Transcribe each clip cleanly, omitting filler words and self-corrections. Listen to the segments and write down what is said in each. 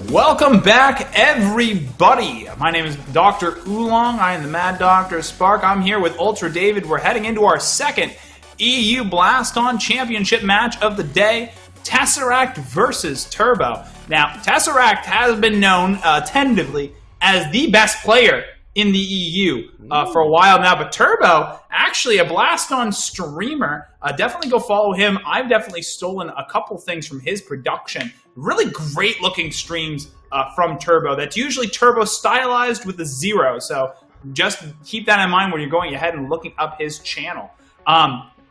Welcome back, everybody. My name is Dr. Oolong. I am the Mad Dr. Spark. I'm here with Ultra David. We're heading into our second EU Blaston Championship match of the day, Tesseract versus Turb0. Now, Tesseract has been known tentatively as the best player in the EU for a while now, but Turb0, actually a Blaston streamer, definitely go follow him. I've definitely stolen a couple things from his production. Really great looking streams from Turb0. That's usually Turb0 stylized with a 0, so just keep that in mind when you're going ahead and looking up his channel.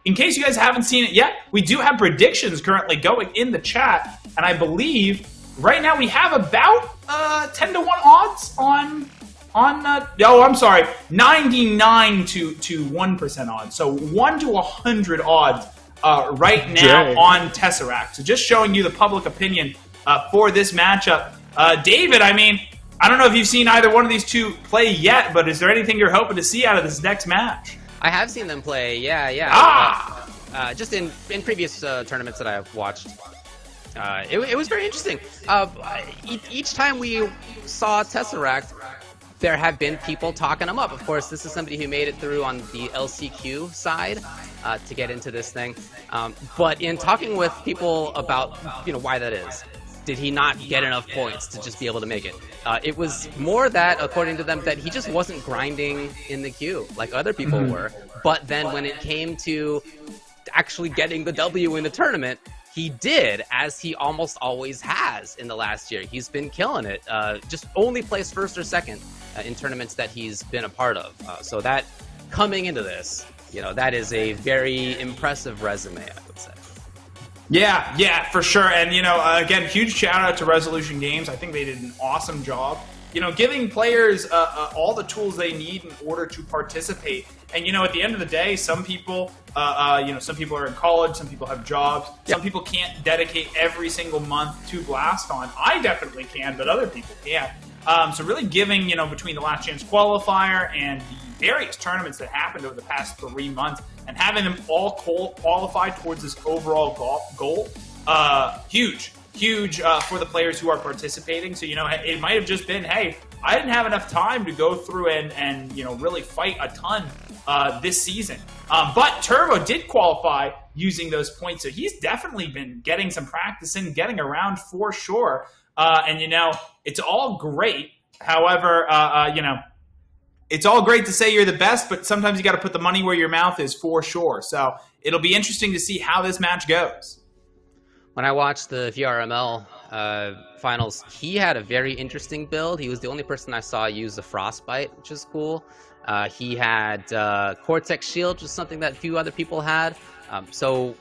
In case you guys haven't seen it yet, we do have predictions currently going in the chat, and I believe right now we have about 10-1 odds on 99 to 1% odds. So 1 to 100 odds right now on Tesseract. So just showing you the public opinion for this matchup. David, I mean, I don't know if you've seen either one of these two play yet, but is there anything you're hoping to see out of this next match? I have seen them play, yeah. Just in previous tournaments that I've watched. It was very interesting. Each time we saw Tesseract, there have been people talking him up. Of course, this is somebody who made it through on the LCQ side to get into this thing. But in talking with people about, why that is, did he not get enough points to just be able to make it? It was more that, according to them, that he just wasn't grinding in the queue like other people were. But then when it came to actually getting the W in the tournament, he did, as he almost always has in the last year. He's been killing it. Just only placed first or second in tournaments that he's been a part of. So that, coming into this, that is a very impressive resume, I would say. Yeah, for sure. And, again, huge shout out to Resolution Games. I think they did an awesome job, giving players all the tools they need in order to participate. And, at the end of the day, some people, some people are in college, some people have jobs, some people can't dedicate every single month to Blaston. I definitely can, but other people can't. So really giving, between the Last Chance Qualifier and the various tournaments that happened over the past 3 months and having them all qualify towards this overall goal, huge for the players who are participating. So, it might have just been, hey, I didn't have enough time to go through and really fight a ton this season. But Turb0 did qualify using those points, so he's definitely been getting some practice in, getting around for sure. And, it's all great. However, it's all great to say you're the best, but sometimes you got to put the money where your mouth is for sure. So it'll be interesting to see how this match goes. When I watched the VRML finals, he had a very interesting build. He was the only person I saw use the Frostbite, which is cool. He had Cortex Shield, which is something that few other people had. So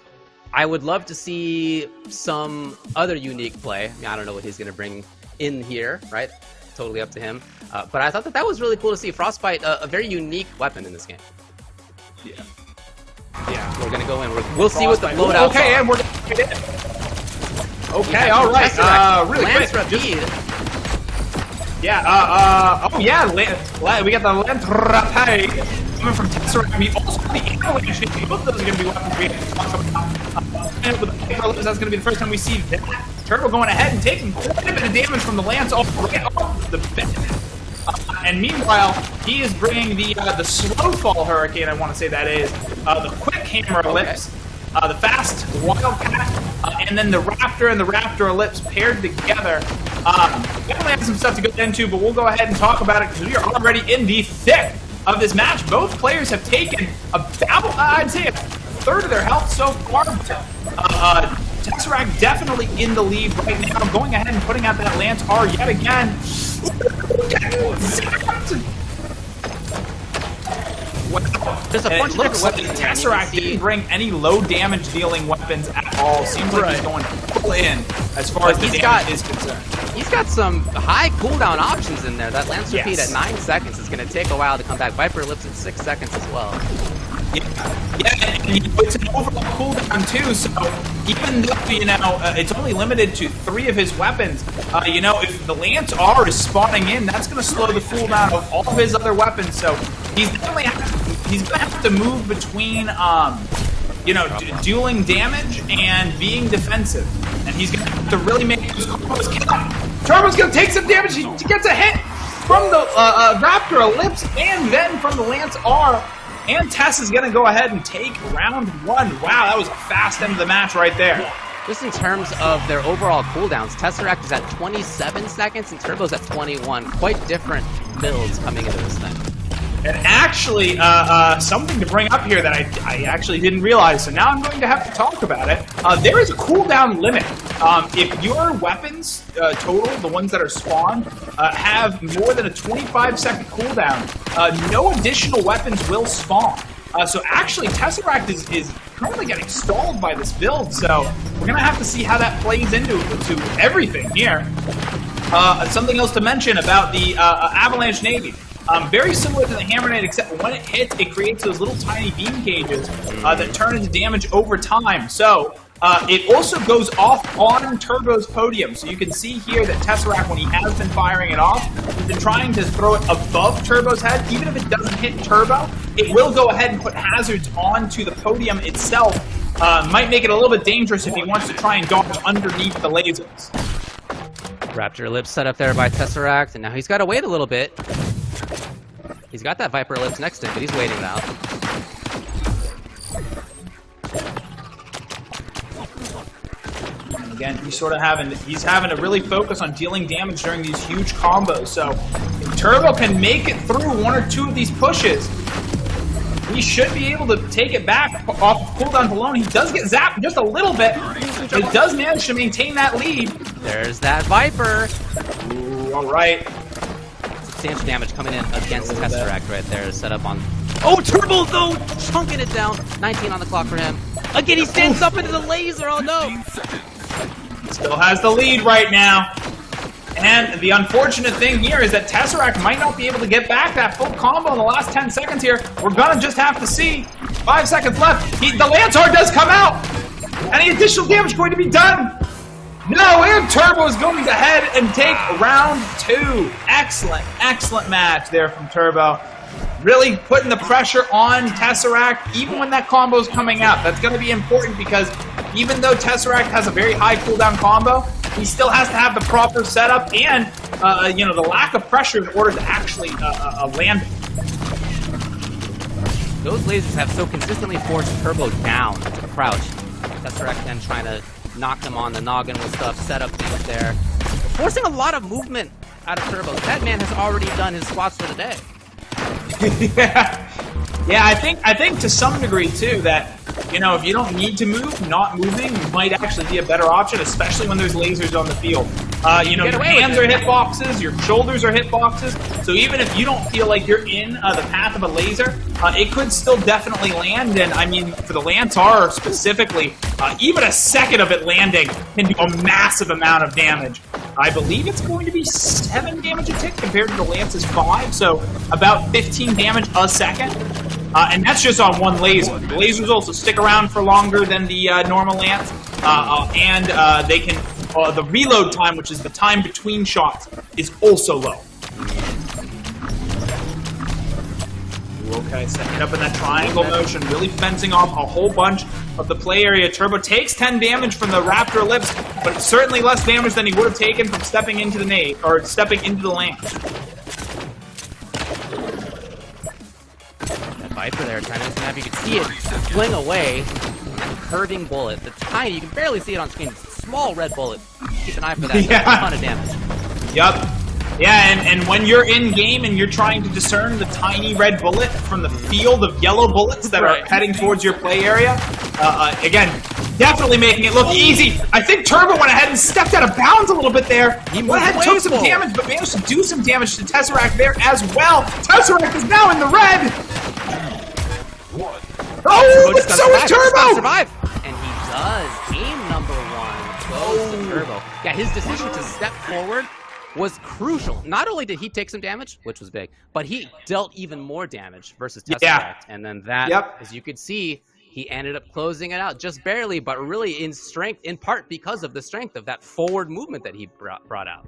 I would love to see some other unique play. I mean, I don't know what he's going to bring in here, right? Totally up to him. But I thought that was really cool to see. Frostbite, a very unique weapon in this game. Yeah. We're going to go in. We'll see what the loadouts are. And we're going to get in. Okay, all right. Really quick. We got the Lance Rapide coming from Tesseract. We also have the Avalanche. Both of those are going to be weapons we have to talk about. That's going to be the first time we see that. Turb0 going ahead and taking quite a bit of damage from the Lance right off the bat. And meanwhile, he is bringing the slow fall Hurricane, I want to say that is, the quick Hammer Ellipse, the fast Wildcat, and then the Raptor and the Raptor Ellipse paired together. We definitely have some stuff to go into, but we'll go ahead and talk about it because we are already in the thick of this match. Both players have taken about, I'd say, a third of their health so far. Tesseract definitely in the lead right now, going ahead and putting out that Lance R yet again. There's a bunch of different weapons. Tesseract didn't bring any low damage dealing weapons at all. Seems like he's going full in as far as the damage is concerned. He's got some high cooldown options in there. That Lance Repeat at 9 seconds is going to take a while to come back. Viper Ellipse at 6 seconds as well. Yeah, and it's an overall cooldown too, so even though, it's only limited to 3 of his weapons, if the Lance R is spawning in, that's going to slow the cooldown of all of his other weapons, so he's definitely going to have to move between, dueling damage and being defensive, and he's going to have to really make those combos count. Turbo's going to take some damage. He gets a hit from the Raptor Ellipse and then from the Lance R. And Tess is going to go ahead and take round 1. Wow, that was a fast end of the match right there. Just in terms of their overall cooldowns, Tesseract is at 27 seconds and Turbo's at 21. Quite different builds coming into this thing. And actually, something to bring up here that I actually didn't realize, so now I'm going to have to talk about it. There is a cooldown limit. If your weapons, total, the ones that are spawned, have more than a 25-second cooldown, no additional weapons will spawn. So actually, Tesseract is currently getting stalled by this build, so we're going to have to see how that plays into everything here. Something else to mention about the Avalanche Navy. Very similar to the Hammer Knight, except when it hits, it creates those little tiny beam cages that turn into damage over time. So it also goes off on Turbo's podium. So you can see here that Tesseract, when he has been firing it off, he's been trying to throw it above Turbo's head. Even if it doesn't hit Turbo, it will go ahead and put hazards onto the podium itself. Might make it a little bit dangerous if he wants to try and dodge underneath the lasers. Raptor Ellipse set up there by Tesseract, and now he's got to wait a little bit. He's got that Viper Ellipse next to him, but he's waiting now. And again, he's having to really focus on dealing damage during these huge combos. So if Turbo can make it through 1 or 2 of these pushes, he should be able to take it back off of cooldown alone. He does get zapped just a little bit. It does manage to maintain that lead. There's that Viper. Ooh, all right. Substantial damage coming in against Tesseract right there, set up on... Oh, Turbo, though! Chunking it down. 19 on the clock for him. Again, he stands up into the laser. Oh, no. Still has the lead right now. And the unfortunate thing here is that Tesseract might not be able to get back that full combo in the last 10 seconds here. We're going to just have to see. 5 seconds left. The Lancer does come out. Any additional damage going to be done? No, and Turbo is going ahead and take round 2. Excellent, excellent match there from Turbo. Really putting the pressure on Tesseract, even when that combo is coming out. That's going to be important because even though Tesseract has a very high cooldown combo, he still has to have the proper setup and the lack of pressure in order to actually land it. Those lasers have so consistently forced Turbo down to crouch. Tesseract then trying to knock them on the noggin with stuff, set up things there. Forcing a lot of movement out of Turbo. That man has already done his squats for the day. Yeah, I think to some degree too that if you don't need to move, not moving might actually be a better option, especially when there's lasers on the field. Your hands are hitboxes, your shoulders are hitboxes, so even if you don't feel like you're in the path of a laser, it could still definitely land, and I mean, for the Lance R specifically, even a second of it landing can do a massive amount of damage. I believe it's going to be 7 damage a tick compared to the Lance's 5, so about 15 damage a second. And that's just on one laser. The lasers also stick around for longer than the normal Lance, and they can. The reload time, which is the time between shots, is also low. Okay, setting up in that triangle motion, really fencing off a whole bunch of the play area. Turbo takes 10 damage from the Raptor Ellipse, but it's certainly less damage than he would have taken from stepping into the nade or stepping into the Lance. Viper there trying to snap. You can see it fling away. That curving bullet. The tiny, you can barely see it on screen. Small red bullet. Keep an eye for that. Yeah. A ton of damage. Yup. Yeah, and when you're in game and you're trying to discern the tiny red bullet from the field of yellow bullets that are heading towards your play area, again, definitely making it look easy. I think Turbo went ahead and stepped out of bounds a little bit there. He went ahead and took some damage, but managed to do some damage to Tesseract there as well. Tesseract is now in the red. Oh, but so is Turbo! Survive. And he does. Game number 1 goes to Turbo. Yeah, his decision to step forward was crucial. Not only did he take some damage, which was big, but he dealt even more damage versus Tesseract. Yeah. And then that, as you could see, he ended up closing it out just barely, but really in strength, in part because of the strength of that forward movement that he brought out.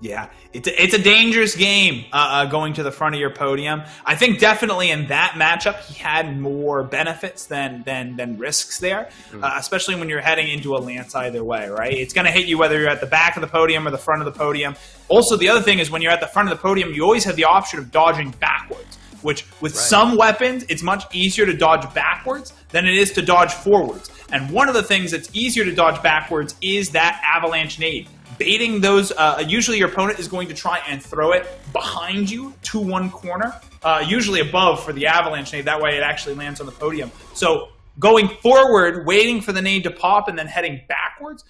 Yeah, it's a dangerous game going to the front of your podium. I think definitely in that matchup he had more benefits than risks there, especially when you're heading into a lance either way, right? It's going to hit you whether you're at the back of the podium or the front of the podium. Also, the other thing is when you're at the front of the podium, you always have the option of dodging backwards, which with some weapons, it's much easier to dodge backwards than it is to dodge forwards. And one of the things that's easier to dodge backwards is that avalanche nade. Baiting those, usually your opponent is going to try and throw it behind you to one corner, usually above for the avalanche nade. That way it actually lands on the podium. So going forward, waiting for the nade to pop and then heading backwards,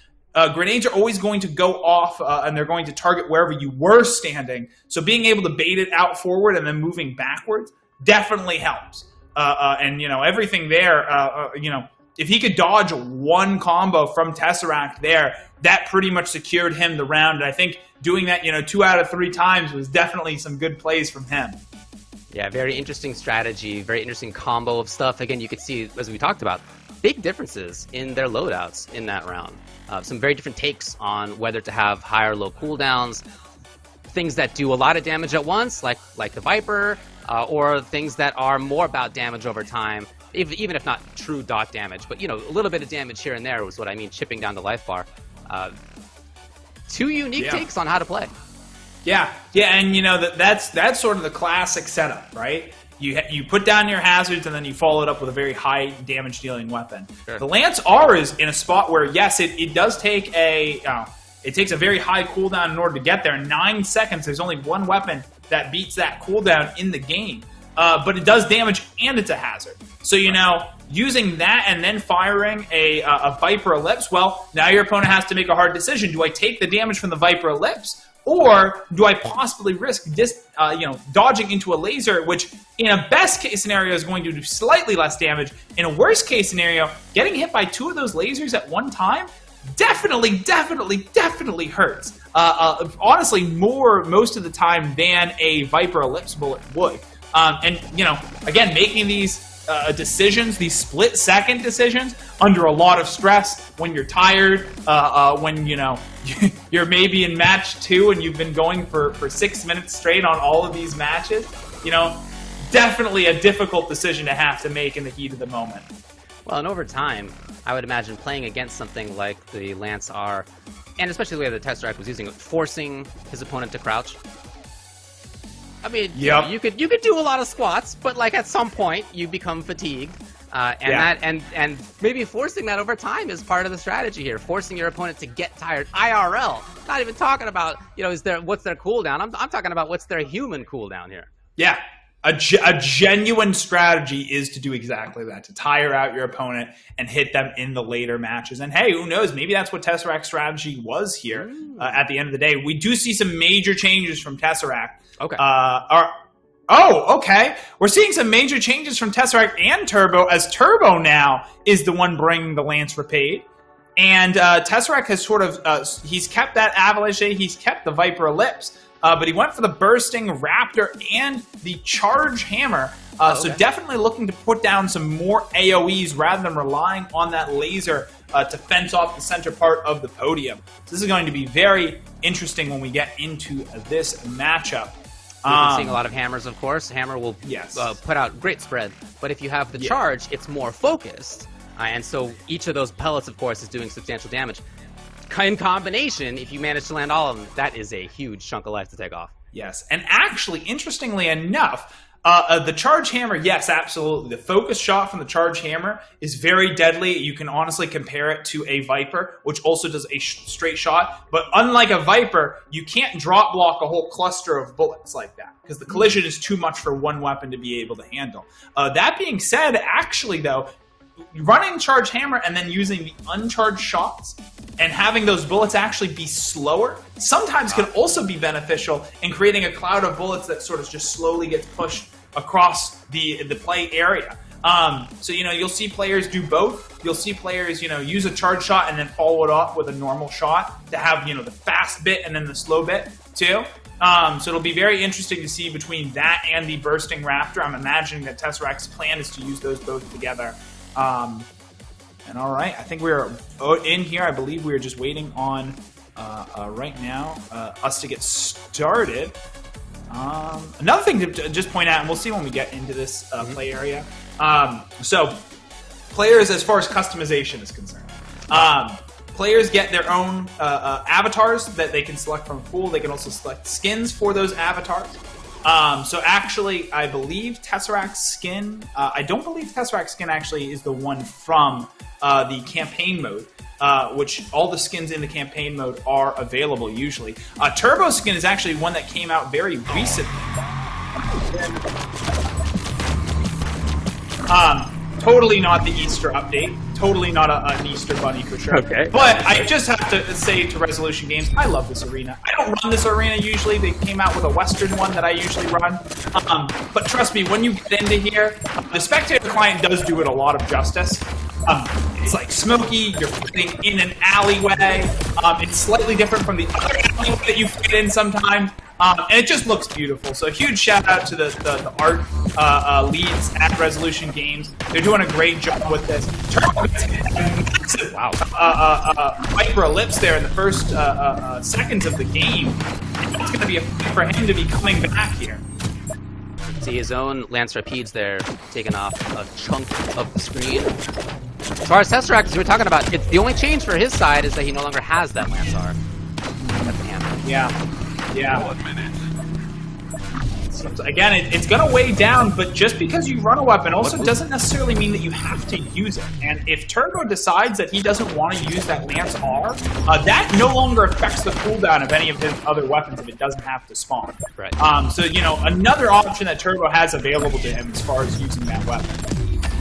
grenades are always going to go off and they're going to target wherever you were standing. So being able to bait it out forward and then moving backwards definitely helps. And, you know, everything there, you know, if he could dodge one combo from Tesseract there, that pretty much secured him the round. And I think doing that, you know, 2 out of 3 times was definitely some good plays from him. Yeah, very interesting strategy, very interesting combo of stuff. Again, you could see, as we talked about, big differences in their loadouts in that round. Some very different takes on whether to have high or low cooldowns, things that do a lot of damage at once, like the Viper, or things that are more about damage over time, even if not true dot damage. But, you know, a little bit of damage here and there was what I mean, chipping down the life bar. 2 unique takes on how to play. Yeah, and you know that's sort of the classic setup, right? You put down your hazards and then you follow it up with a very high damage dealing weapon. Sure. The Lance R is in a spot where yes, it does take it takes a very high cooldown in order to get there. 9 seconds. There's only one weapon that beats that cooldown in the game, but it does damage and it's a hazard. So you know, using that and then firing a Viper Ellipse, well, now your opponent has to make a hard decision. Do I take the damage from the Viper Ellipse, or do I possibly risk dodging into a laser, which in a best case scenario is going to do slightly less damage. In a worst case scenario, getting hit by 2 of those lasers at one time definitely hurts. Honestly, most of the time than a Viper Ellipse bullet would. And you know, again, making these decisions, these split-second decisions, under a lot of stress, when you're tired, when you know you're maybe in match 2 and you've been going for 6 minutes straight on all of these matches, you know, definitely a difficult decision to have to make in the heat of the moment. Well, and over time, I would imagine playing against something like the Lance R, and especially the way the Tesseract was using it, forcing his opponent to crouch. I mean, you could do a lot of squats, but like at some point you become fatigued, and maybe forcing that over time is part of the strategy here. Forcing your opponent to get tired IRL. Not even talking about, you know, what's their cooldown. I'm talking about what's their human cooldown here. Yeah, a genuine strategy is to do exactly that, to tire out your opponent and hit them in the later matches. And hey, who knows? Maybe that's what Tesseract's strategy was here. At the end of the day, we do see some major changes from Tesseract. Okay. Okay. We're seeing some major changes from Tesseract and Turb0, as Turb0 now is the one bringing the Lance Rapade. And Tesseract has sort of, he's kept that Avalanche, he's kept the Viper Ellipse, but he went for the Bursting Raptor and the Charge Hammer. So definitely looking to put down some more AoEs rather than relying on that laser to fence off the center part of the podium. So this is going to be very interesting when we get into this matchup. We've been seeing a lot of hammers, of course. Hammer will put out great spread, but if you have the charge, it's more focused. And so each of those pellets, of course, is doing substantial damage. In combination, if you manage to land all of them, that is a huge chunk of life to take off. Yes, and actually, interestingly enough, the Charge Hammer, yes, absolutely. The focus shot from the Charge Hammer is very deadly. You can honestly compare it to a Viper, which also does a straight shot. But unlike a Viper, you can't drop block a whole cluster of bullets like that, because the collision is too much for one weapon to be able to handle. That being said, actually, though, running Charge Hammer and then using the uncharged shots and having those bullets actually be slower sometimes can also be beneficial in creating a cloud of bullets that sort of just slowly gets pushed across the play area. So, you know, you'll see players do both. You'll see players, you know, use a charge shot and then follow it off with a normal shot to have, you know, the fast bit and then the slow bit too. So it'll be very interesting to see between that and the Bursting Raptor. I'm imagining that Tesseract's plan is to use those both together. And all right, I think we're in here. I believe we are just waiting on right now, us to get started. Another thing to just point out, and we'll see when we get into this play area. So, players, as far as customization is concerned, players get their own avatars that they can select from a pool. They can also select skins for those avatars. So actually, I believe Tesseract's skin, I don't believe Tesseract's skin actually is the one from the campaign mode, which all the skins in the campaign mode are available usually. Turbo's skin is actually one that came out very recently. Totally not the Easter update. Totally not an Easter bunny for sure. Okay. But I just have to say to Resolution Games, I love this arena. I don't run this arena usually. They came out with a Western one that I usually run. But trust me, when you get into here, the spectator client does do it a lot of justice. It's like smoky, you're putting in an alleyway. It's slightly different from the other alleyway that you fit in sometimes. And it just looks beautiful. So a huge shout out to the art leads at Resolution Games. They're doing a great job with this. Turbo gets massive Viper ellipse there in the first seconds of the game. It's going to be a fight for him to be coming back here. See his own Lance Rapides there, taking off a chunk of the screen. As far as Tesseract, as we were talking about, it's the only change for his side is that he no longer has that Lance R. Yeah. So again, it's going to weigh down, but just because you run a weapon also doesn't necessarily mean that you have to use it. And if Turbo decides that he doesn't want to use that Lance R, that no longer affects the cooldown of any of his other weapons if it doesn't have to spawn. Right. So, you know, another option that Turbo has available to him as far as using that weapon.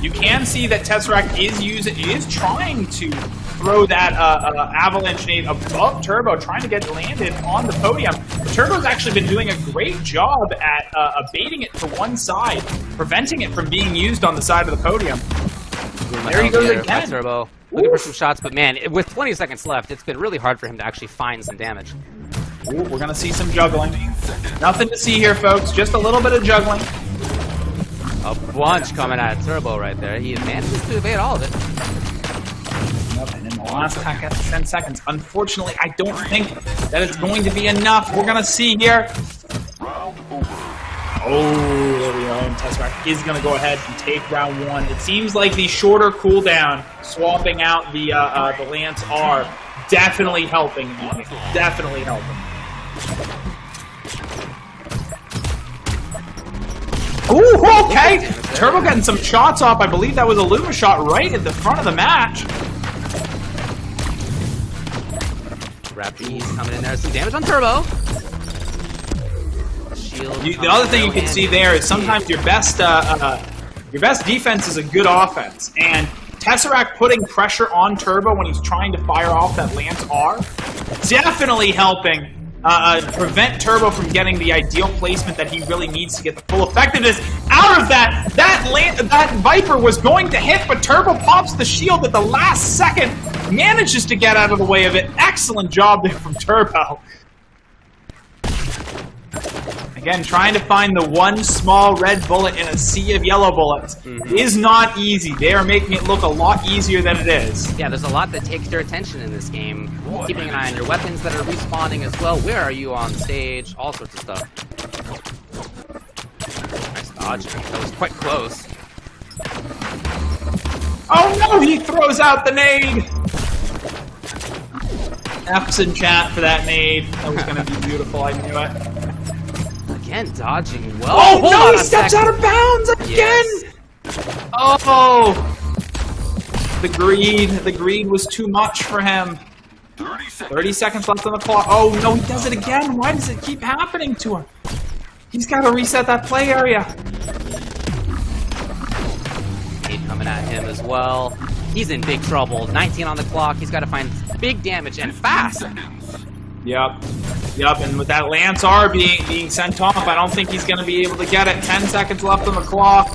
You can see that Tesseract is trying to throw that avalanche nade above Turbo, trying to get landed on the podium. But Turbo's actually been doing a great job at baiting it to one side, preventing it from being used on the side of the podium. There he goes again. Turbo. Looking for some shots, but man, with 20 seconds left, it's been really hard for him to actually find some damage. Ooh, we're going to see some juggling. Nothing to see here, folks. Just a little bit of juggling. A bunch coming at Turbo right there. He manages to evade all of it. Yep, and in the last 10 seconds, unfortunately, I don't think that it's going to be enough. We're going to see here. Oh, there we go. And Tesseract is going to go ahead and take round one. It seems like the shorter cooldown, swapping out the Lance R, definitely helping. Definitely helping. Ooh, okay! Turbo getting some shots off. I believe that was a Luma shot right at the front of the match. Rapides coming in there. Some damage on Turbo. Shield. The other thing you can see there is sometimes your best defense is a good offense. And Tesseract putting pressure on Turbo when he's trying to fire off that Lance R, definitely helping prevent Turbo from getting the ideal placement that he really needs to get the full effectiveness out of that. That Viper was going to hit, but Turbo pops the shield at the last second, manages to get out of the way of it. Excellent job there from Turbo. Again, trying to find the one small red bullet in a sea of yellow bullets is not easy. They are making it look a lot easier than it is. Yeah, there's a lot that takes your attention in this game. Keeping an eye on your weapons that are respawning as well. Where are you on stage? All sorts of stuff. Nice dodge. That was quite close. Oh no, he throws out the nade! F's in chat for that nade. That was going to be beautiful, I knew it. Again, dodging well. Oh no, he steps out of bounds again! Yes. Oh! The greed was too much for him. 30 seconds left on the clock. Oh no, he does it again. Why does it keep happening to him? He's got to reset that play area. Nade coming at him as well. He's in big trouble. 19 on the clock. He's got to find big damage and fast. Yep, and with that Lance R being sent off, I don't think he's going to be able to get it. 10 seconds left on the clock.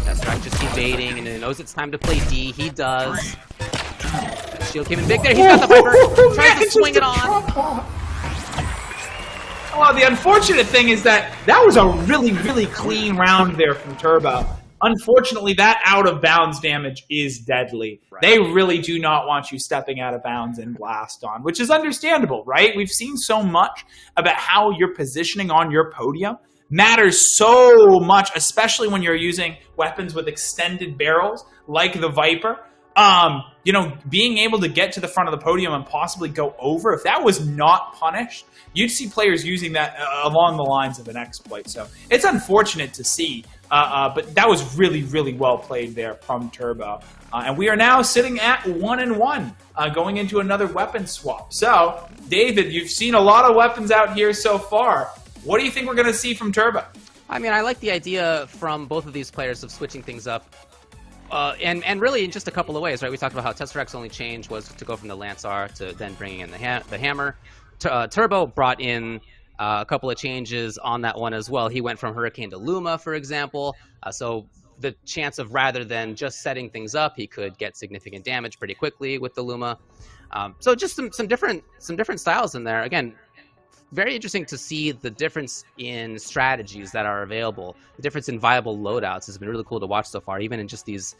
Tesseract just evading, and he knows it's time to play D. He does. That shield came in big there. He's got the Viper. Tries to swing it on. Oh, the unfortunate thing is that was a really, really clean round there from Turbo. unfortunately, that out-of-bounds damage is deadly. Right. They really do not want you stepping out of bounds in Blaston, which is understandable, right? We've seen so much about how your positioning on your podium matters so much, especially when you're using weapons with extended barrels like the Viper. You know, being able to get to the front of the podium and possibly go over, if that was not punished, you'd see players using that along the lines of an exploit. So it's unfortunate to see, but that was really, really well played there from Turb0. And we are now sitting at 1-1, going into another weapon swap. So, David, you've seen a lot of weapons out here so far. What do you think we're going to see from Turb0? I mean, I like the idea from both of these players of switching things up. And really in just a couple of ways, right? We talked about how Tesseract's only change was to go from the Lancer to then bringing in the hammer. Turb0 brought in a couple of changes on that one as well. He went from Hurricane to Luma, for example. So the chance of, rather than just setting things up, he could get significant damage pretty quickly with the Luma. So just some different styles in there. Again, very interesting to see the difference in strategies that are available. The difference in viable loadouts has been really cool to watch so far, even in just these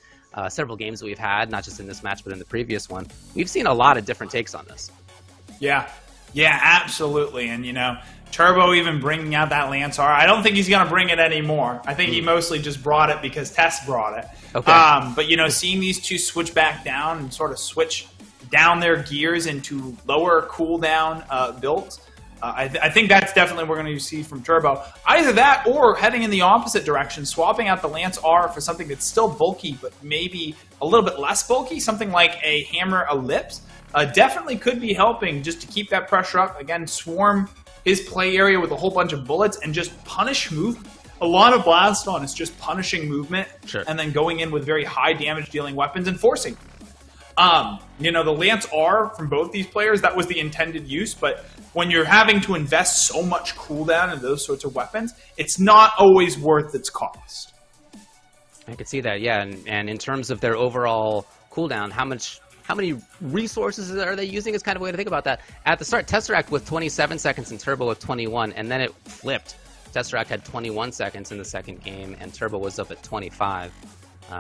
several games that we've had, not just in this match, but in the previous one. We've seen a lot of different takes on this. Yeah, absolutely. And, you know, Turb0 even bringing out that Lancer. I don't think he's going to bring it anymore. I think he mostly just brought it because Tess brought it. Okay. But, you know, seeing these two switch back down and sort of switch down their gears into lower cooldown builds, I think that's definitely what we're going to see from Turb0. Either that or heading in the opposite direction, swapping out the Lance R for something that's still bulky but maybe a little bit less bulky, something like a Hammer Ellipse. Definitely could be helping just to keep that pressure up. Again, swarm his play area with a whole bunch of bullets and just punish movement. A lot of Blaston is just punishing movement and then going in with very high damage dealing weapons and forcing. You know, the Lance R from both these players, that was the intended use, but when you're having to invest so much cooldown in those sorts of weapons, it's not always worth its cost. I could see that, yeah. And in terms of their overall cooldown, how many resources are they using is kind of a way to think about that. At the start, Tesseract with 27 seconds and Turb0 with 21, and then it flipped. Tesseract had 21 seconds in the second game, and Turb0 was up at 25.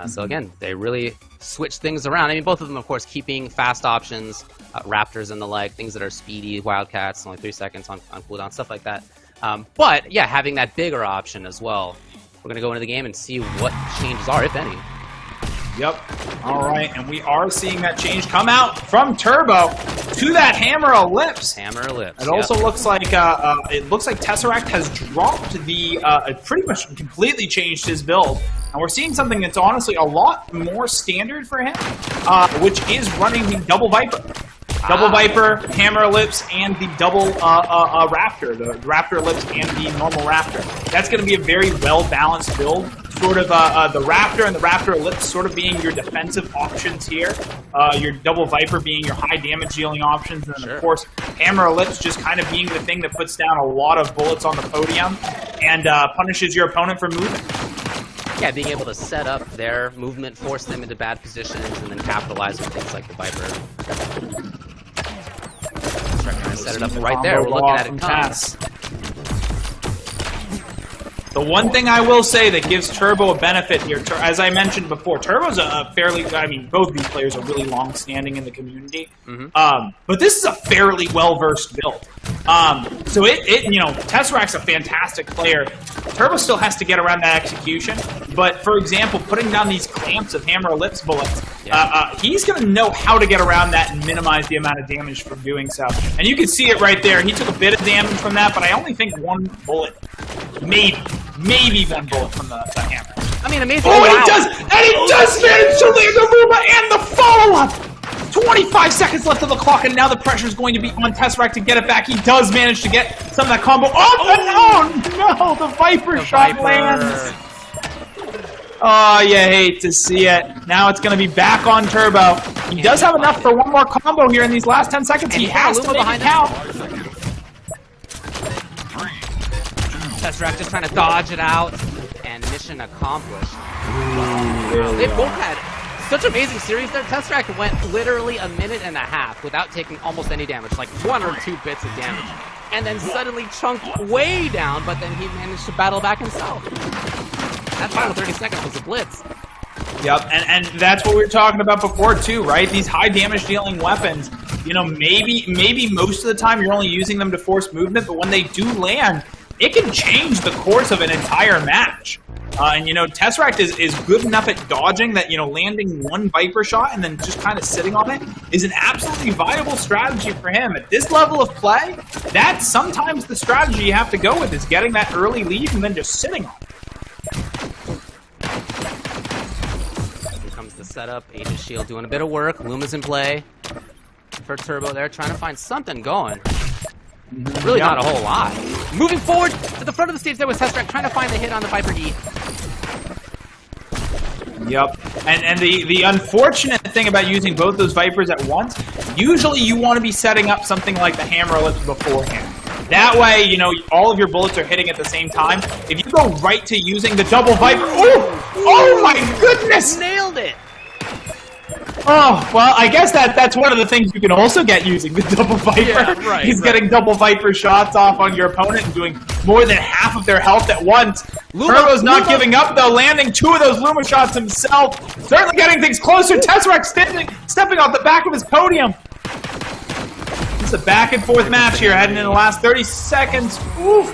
So again, they really switched things around. I mean, both of them, of course, keeping fast options, Raptors and the like, things that are speedy, Wildcats, only 3 seconds on cooldown, stuff like that. But yeah, having that bigger option as well. We're going to go into the game and see what changes are, if any. Yep. All right, and we are seeing that change come out from Turb0 to that Hammer Ellipse. Hammer Ellipse. It also looks like Tesseract has dropped the pretty much completely changed his build, and we're seeing something that's honestly a lot more standard for him, which is running the double Viper. Double Viper, Hammer Ellipse, and the double Raptor. The Raptor Ellipse and the normal Raptor. That's going to be a very well-balanced build. Sort of the Raptor and the Raptor Ellipse sort of being your defensive options here. Your double Viper being your high damage dealing options. And then, of course, Hammer Ellipse just kind of being the thing that puts down a lot of bullets on the podium and punishes your opponent for moving. Yeah, being able to set up their movement, force them into bad positions, and then capitalize with things like the Viper. Set it up right there. We're looking at it come. The one thing I will say that gives Turb0 a benefit here, as I mentioned before, Turbo's a fairly, I mean, both these players are really long-standing in the community, but this is a fairly well-versed build. So you know, Tesseract's a fantastic player. Turb0 still has to get around that execution, but for example, putting down these clamps of Hammer Ellipse bullets, he's going to know how to get around that and minimize the amount of damage from doing so. And you can see it right there. He took a bit of damage from that, but I only think one bullet, maybe one bullet from the hammer. I mean, amazing. Oh, and he does manage to land the Luma and the follow-up! 25 seconds left of the clock, and now the pressure is going to be on Tesseract to get it back. He does manage to get some of that combo. Oh, no! The Viper shot lands! Oh, you hate to see it. Now it's going to be back on Turb0. He does have enough for one more combo here in these last 10 seconds. He has to make it count. Tesseract just trying to dodge it out, and mission accomplished. They both had such amazing series there. Tesseract went literally a minute and a half without taking almost any damage, like 1 or 2 bits of damage, and then suddenly chunked way down, but then he managed to battle back himself. That final 30 seconds was a blitz. Yep, and that's what we were talking about before too, right? These high damage dealing weapons, you know, maybe most of the time you're only using them to force movement, but when they do land, it can change the course of an entire match. And, you know, Tesseract is good enough at dodging that, you know, landing one Viper shot and then just kind of sitting on it is an absolutely viable strategy for him. At this level of play, that's sometimes the strategy you have to go with, is getting that early lead and then just sitting on it. Here comes the setup. Aegis Shield doing a bit of work. Luma's in play for Turbo there, trying to find something going. Really not a whole lot. Moving forward to the front of the stage there was Tesseract, trying to find the hit on the Viper D. Yep, and the unfortunate thing about using both those Vipers at once, usually you want to be setting up something like the Hammer Ellipse beforehand. That way, you know, all of your bullets are hitting at the same time. If you go right to using the double Viper, oh my goodness! Nailed it! Oh, well, I guess that's one of the things you can also get using the double Viper. Yeah, right, He's getting double Viper shots off on your opponent and doing more than half of their health at once. Turbo's not giving up, though, landing 2 of those Luma shots himself. Certainly getting things closer. Tesseract stepping off the back of his podium. It's a back-and-forth match here, heading in the last 30 seconds. Oof.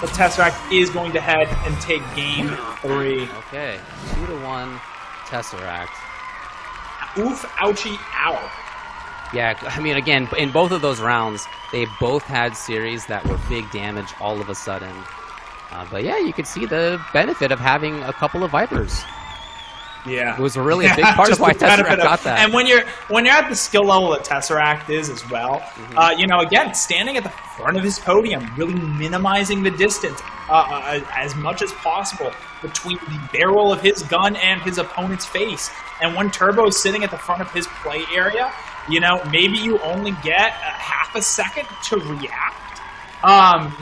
But Tesseract is going to head and take game 3. Okay, 2-1 Tesseract. Oof, ouchie, ow. Yeah, I mean, again, in both of those rounds, they both had series that were big damage all of a sudden. But yeah, you could see the benefit of having a couple of Vipers. Yeah, it was really a big part of why Tesseract got that. And when you're at the skill level that Tesseract is as well, you know, again, standing at the front of his podium, really minimizing the distance as much as possible between the barrel of his gun and his opponent's face. And when Turbo's sitting at the front of his play area, you know, maybe you only get half a second to react.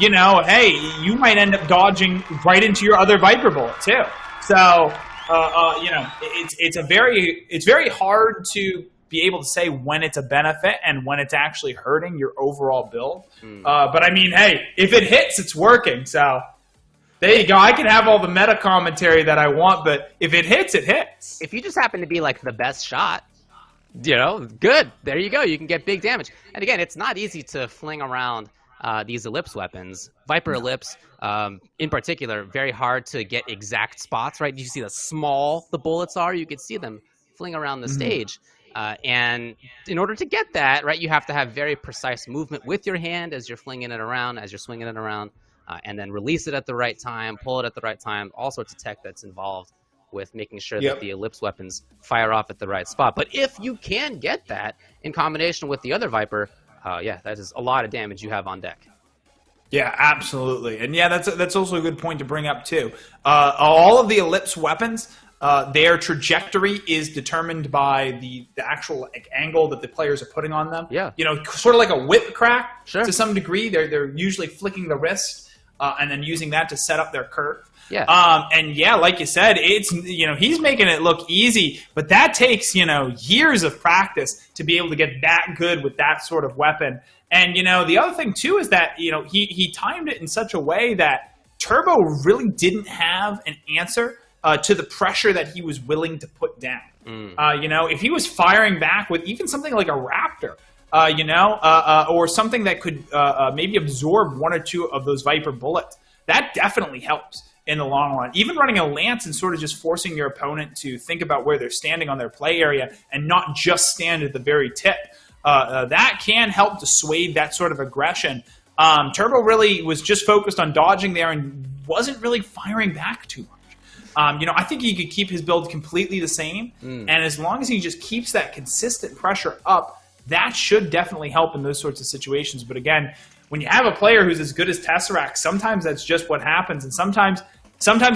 You know, hey, you might end up dodging right into your other Viper bullet too. So. You know, it's very hard to be able to say when it's a benefit and when it's actually hurting your overall build. But I mean, hey, if it hits, it's working. So there you go. I can have all the meta commentary that I want, but if it hits, it hits. If you just happen to be like the best shot, you know, good. There you go. You can get big damage. And again, it's not easy to fling around these ellipse weapons. Viper Ellipse, in particular, very hard to get exact spots, right? You see how small the bullets are. You could see them fling around the stage. And in order to get that, right, you have to have very precise movement with your hand as you're flinging it around, as you're swinging it around, and then release it at the right time, pull it at the right time, all sorts of tech that's involved with making sure that the ellipse weapons fire off at the right spot. But if you can get that in combination with the other Viper, yeah, that is a lot of damage you have on deck. Yeah, absolutely. And yeah, that's also a good point to bring up too. All of the ellipse weapons, their trajectory is determined by the actual like, angle that the players are putting on them. Yeah. You know, sort of like a whip crack to some degree. They're usually flicking the wrist and then using that to set up their curve. Yeah. And yeah, like you said, it's, you know, he's making it look easy, but that takes, you know, years of practice to be able to get that good with that sort of weapon. And, you know, the other thing too is that, you know, he timed it in such a way that Turbo really didn't have an answer to the pressure that he was willing to put down. You know, if he was firing back with even something like a Raptor, you know, or something that could maybe absorb 1 or 2 of those Viper bullets, that definitely helps in the long run. Even running a Lance and sort of just forcing your opponent to think about where they're standing on their play area and not just stand at the very tip, that can help dissuade that sort of aggression. Turbo really was just focused on dodging there and wasn't really firing back too much. You know, I think he could keep his build completely the same, and as long as he just keeps that consistent pressure up, that should definitely help in those sorts of situations. But again, when you have a player who's as good as Tesseract, sometimes that's just what happens, and sometimes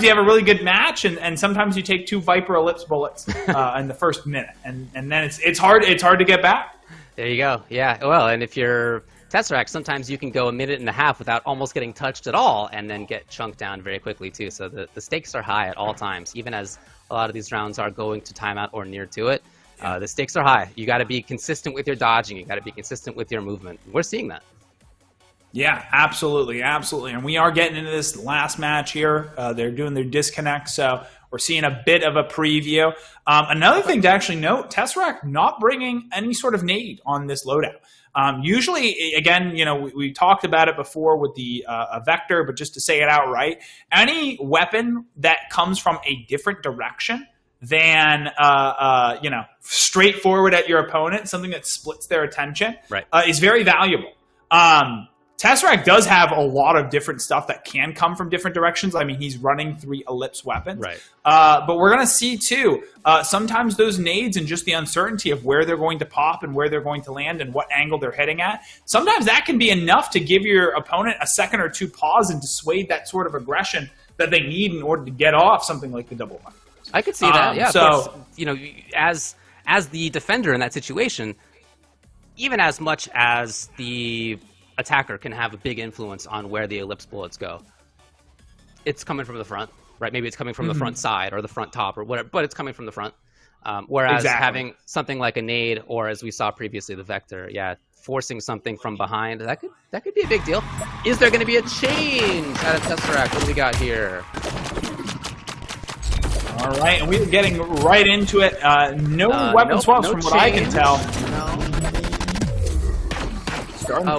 you have a really good match, and sometimes you take 2 Viper Ellipse bullets in the first minute, and then it's hard to get back. There you go. Yeah. Well, and if you're Tesseract, sometimes you can go a minute and a half without almost getting touched at all, and then get chunked down very quickly too. So the stakes are high at all times, even as a lot of these rounds are going to timeout or near to it. The stakes are high. You got to be consistent with your dodging. You got to be consistent with your movement. We're seeing that. Yeah, absolutely, absolutely. And we are getting into this last match here. They're doing their disconnect, so we're seeing a bit of a preview. Another thing to actually note, Tesseract not bringing any sort of nade on this loadout. Usually, again, we talked about it before with the Vector, but just to say it outright, any weapon that comes from a different direction than straightforward at your opponent, something that splits their attention, right, is very valuable. Tesseract does have a lot of different stuff that can come from different directions. I mean, he's running 3 ellipse weapons. Right. But we're going to see, too, sometimes those nades and just the uncertainty of where they're going to pop and where they're going to land and what angle they're hitting at, sometimes that can be enough to give your opponent a second or two pause and dissuade that sort of aggression that they need in order to get off something like the double vipers. I could see that, yeah. So, of course, as the defender in that situation, even as much as the attacker can have a big influence on where the ellipse bullets go, it's coming from the front, right? Maybe it's coming from the front side or the front top or whatever, but it's coming from the front. Whereas having something like a nade, or as we saw previously, the Vector, forcing something from behind, that could be a big deal. Is there going to be a change out of Tesseract? What do we got here? All right, and we're getting right into it. No weapon swaps from what I can tell.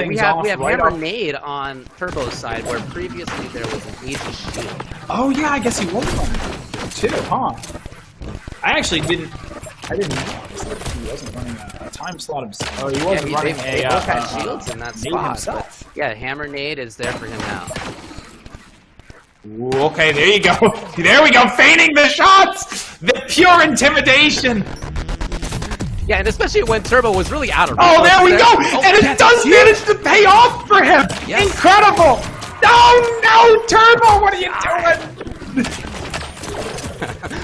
We have Hammer Nade on Turbo's side, where previously there was an Aegis Shield. Oh yeah, I guess he was on that too, huh? I didn't realize that he wasn't running a time slot himself. Oh, he wasn't running they both had shields in that spot. But, yeah, Hammer Nade is there for him now. Ooh, okay, there you go. There we go, feigning the shots! The pure intimidation! Yeah, and especially when Turbo was really out of reach. Oh, there we go! And it does manage to pay off for him! Yes. Incredible! No, Turbo, what are you doing?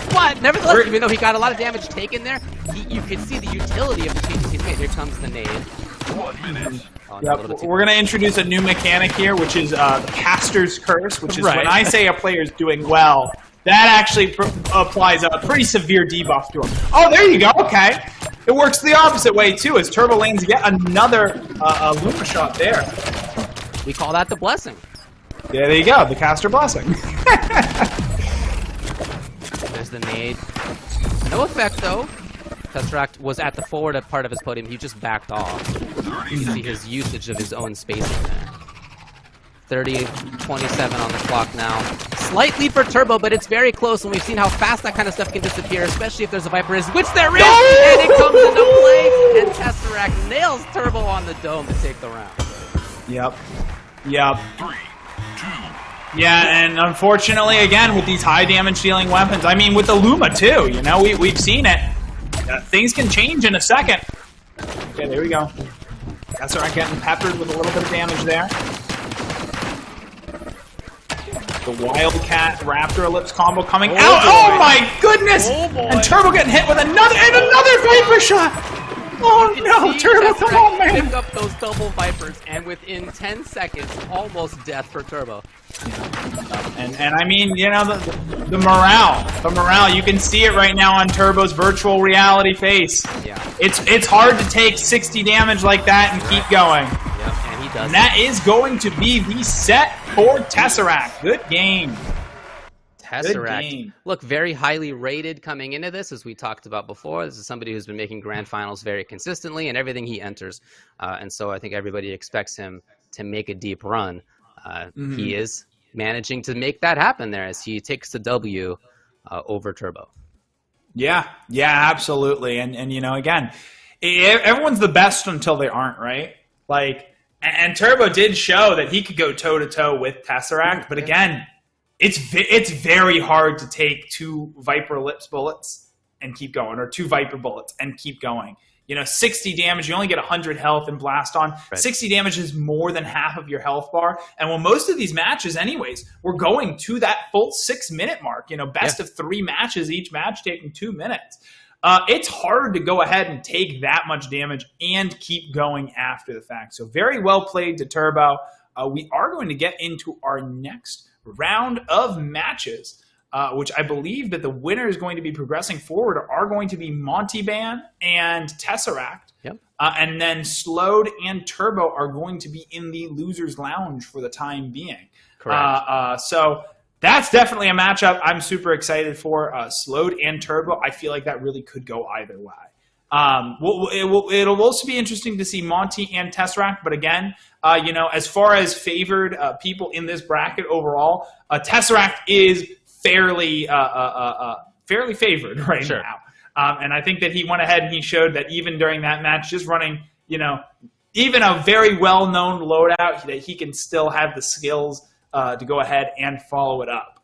But, nevertheless, even though he got a lot of damage taken there, you could see the utility of the changes he's made. Here comes the nade. 1 minute. Oh, yep. We're going to introduce a new mechanic here, which is the Caster's Curse, which is when I say a player's doing well, that actually applies a pretty severe debuff to him. Oh, there you go, okay. It works the opposite way, too, as Turbo lands yet another Luma shot there. We call that the blessing. Yeah, there you go, the Caster Blessing. There's the nade. No effect, though. Tesseract was at the forward part of his podium. He just backed off. You can see his usage of his own spacing there. 30-27 on the clock now. Slight lead for Turbo, but it's very close, and we've seen how fast that kind of stuff can disappear, especially if there's a Viper is, which there is! And it comes into play, and Tesseract nails Turbo on the dome to take the round. Yep. 3, 2. Yeah, and unfortunately, again, with these high damage dealing weapons, I mean, with the Luma, too, we've seen it. Things can change in a second. Okay, there we go. Tesseract getting peppered with a little bit of damage there. The Wildcat Raptor Ellipse combo coming out. Oh my goodness! And Turbo getting hit with another Viper shot! Oh no, Turbo, come on, man! Pick up those double Vipers, and within 10 seconds, almost death for Turbo. And I mean, the morale, you can see it right now on Turbo's virtual reality face. Yeah. It's hard to take 60 damage like that and keep going. Yep, and he does. And that is going to be the set for Tesseract. Good game. Tesseract, look, very highly rated coming into this, as we talked about before. This is somebody who's been making grand finals very consistently in everything he enters. And so I think everybody expects him to make a deep run. He is managing to make that happen there as he takes the W over Turbo. Yeah, absolutely. And again, everyone's the best until they aren't, right? And Turbo did show that he could go toe-to-toe with Tesseract, but again, it's very hard to take 2 Viper Ellipse bullets and keep going, or 2 Viper bullets and keep going. 60 damage, you only get 100 health in Blaston. Right. 60 damage is more than half of your health bar. And when most of these matches, anyways, we're going to that full 6-minute mark. Best of 3 matches, each match taking 2 minutes. It's hard to go ahead and take that much damage and keep going after the fact. So very well played to Turbo. We are going to get into our next round of matches, which I believe that the winner is going to be progressing forward are going to be Monty Ban and Tesseract. Yep. And then Slowed and Turbo are going to be in the Losers Lounge for the time being. Correct. So that's definitely a matchup I'm super excited for. Slowed and Turbo, I feel like that really could go either way. It'll also be interesting to see Monty and Tesseract, but again, as far as favored people in this bracket overall, Tesseract is fairly favored right now. And I think that he went ahead and he showed that even during that match, just running, even a very well-known loadout, that he can still have the skills to go ahead and follow it up.